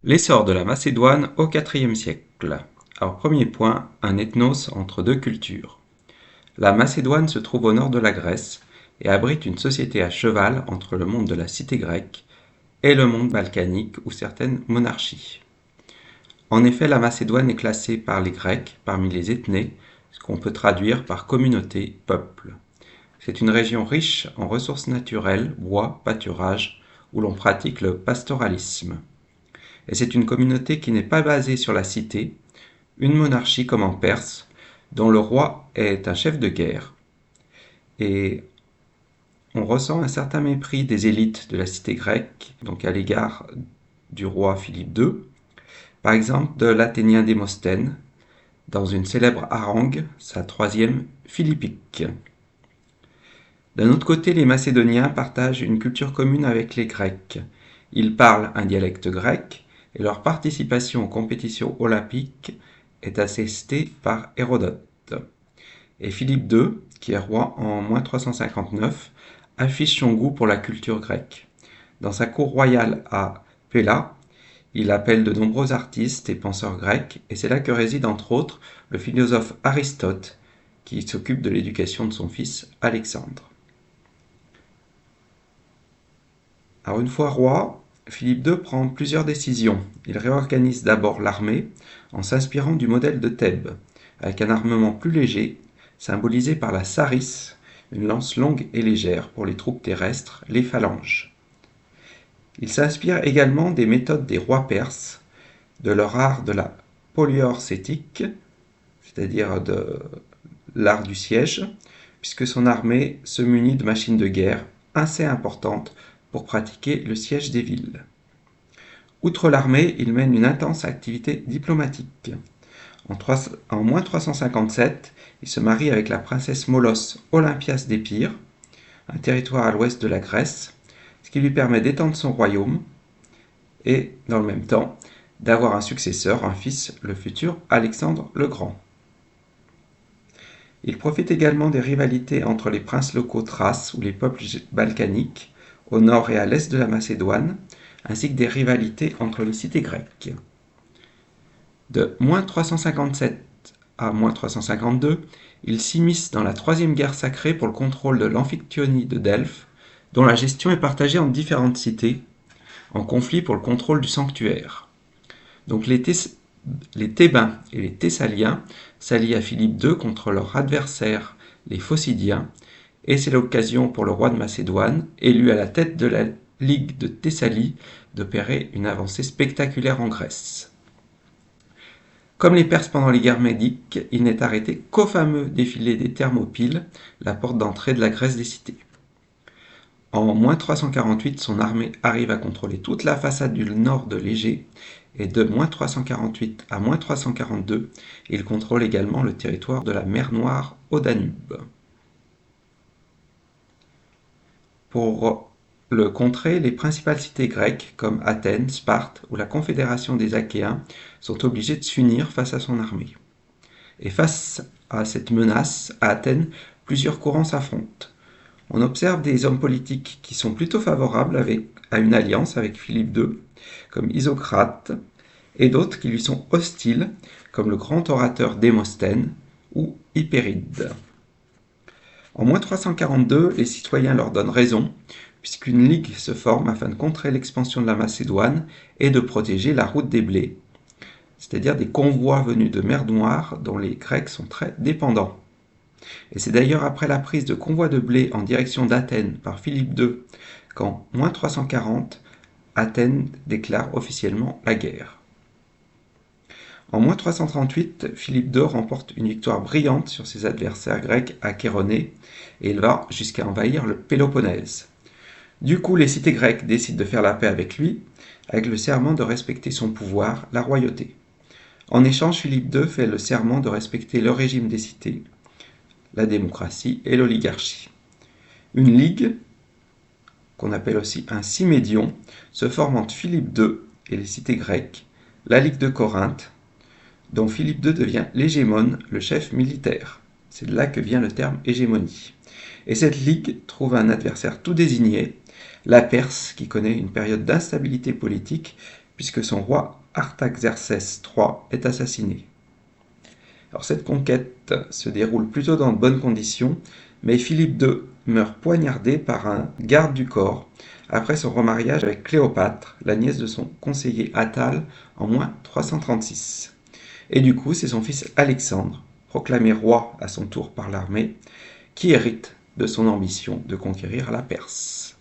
L'essor de la Macédoine au IVe siècle. Alors premier point, un ethnos entre deux cultures. La Macédoine se trouve au nord de la Grèce et abrite une société à cheval entre le monde de la cité grecque et le monde balkanique ou certaines monarchies. En effet, la Macédoine est classée par les Grecs parmi les ethnées, ce qu'on peut traduire par communauté, peuple. C'est une région riche en ressources naturelles, bois, pâturage, où l'on pratique le pastoralisme. Et c'est une communauté qui n'est pas basée sur la cité, une monarchie comme en Perse, dont le roi est un chef de guerre. Et on ressent un certain mépris des élites de la cité grecque, donc à l'égard du roi Philippe II, par exemple de l'Athénien Démosthène, dans une célèbre harangue, sa troisième Philippique. D'un autre côté, les Macédoniens partagent une culture commune avec les Grecs. Ils parlent un dialecte grec, et leur participation aux compétitions olympiques est attestée par Hérodote. Et Philippe II, qui est roi en 359, affiche son goût pour la culture grecque. Dans sa cour royale à Pella, il appelle de nombreux artistes et penseurs grecs, et c'est là que réside entre autres le philosophe Aristote, qui s'occupe de l'éducation de son fils Alexandre. Alors une fois roi, Philippe II prend plusieurs décisions. Il réorganise d'abord l'armée en s'inspirant du modèle de Thèbes, avec un armement plus léger, symbolisé par la sarisse, une lance longue et légère pour les troupes terrestres, les phalanges. Il s'inspire également des méthodes des rois perses, de leur art de la poliorcétique, c'est-à-dire de l'art du siège, puisque son armée se munit de machines de guerre assez importantes pour pratiquer le siège des villes. Outre l'armée, il mène une intense activité diplomatique. En 357, il se marie avec la princesse Molos Olympias d'Épire, un territoire à l'ouest de la Grèce, ce qui lui permet d'étendre son royaume et, dans le même temps, d'avoir un successeur, un fils, le futur Alexandre le Grand. Il profite également des rivalités entre les princes locaux thraces ou les peuples balkaniques, au nord et à l'est de la Macédoine, ainsi que des rivalités entre les cités grecques. De 357 à 352, il s'immisce dans la troisième guerre sacrée pour le contrôle de l'Amphictyonie de Delphes, dont la gestion est partagée en différentes cités, en conflit pour le contrôle du sanctuaire. Donc les Thébains et les Thessaliens s'allient à Philippe II contre leur adversaire, les Phocidiens, et c'est l'occasion pour le roi de Macédoine, élu à la tête de la Ligue de Thessalie, d'opérer une avancée spectaculaire en Grèce. Comme les Perses pendant les guerres médiques, il n'est arrêté qu'au fameux défilé des Thermopyles, la porte d'entrée de la Grèce des cités. En 348, son armée arrive à contrôler toute la façade du nord de l'Égée, et de 348 à 342, il contrôle également le territoire de la mer Noire au Danube. Pour le contrer, les principales cités grecques comme Athènes, Sparte ou la Confédération des Achéens sont obligées de s'unir face à son armée. Et face à cette menace, à Athènes, plusieurs courants s'affrontent. On observe des hommes politiques qui sont plutôt favorables à une alliance avec Philippe II, comme Isocrate, et d'autres qui lui sont hostiles, comme le grand orateur Démosthène ou Hypéride. En 342, les citoyens leur donnent raison, puisqu'une ligue se forme afin de contrer l'expansion de la Macédoine et de protéger la route des blés, c'est-à-dire des convois venus de mer Noire dont les Grecs sont très dépendants. Et c'est d'ailleurs après la prise de convois de blé en direction d'Athènes par Philippe II qu'en 340, Athènes déclare officiellement la guerre. En 338, Philippe II remporte une victoire brillante sur ses adversaires grecs à Chéronée et il va jusqu'à envahir le Péloponnèse. Du coup, les cités grecques décident de faire la paix avec lui, avec le serment de respecter son pouvoir, la royauté. En échange, Philippe II fait le serment de respecter le régime des cités, la démocratie et l'oligarchie. Une ligue, qu'on appelle aussi un symédion, se forme entre Philippe II et les cités grecques, la Ligue de Corinthe, dont Philippe II devient l'hégémone, le chef militaire. C'est de là que vient le terme hégémonie. Et cette ligue trouve un adversaire tout désigné, la Perse, qui connaît une période d'instabilité politique, puisque son roi Artaxerxès III est assassiné. Alors cette conquête se déroule plutôt dans de bonnes conditions, mais Philippe II meurt poignardé par un garde du corps après son remariage avec Cléopâtre, la nièce de son conseiller Attale, en moins 336. Et du coup, c'est son fils Alexandre, proclamé roi à son tour par l'armée, qui hérite de son ambition de conquérir la Perse.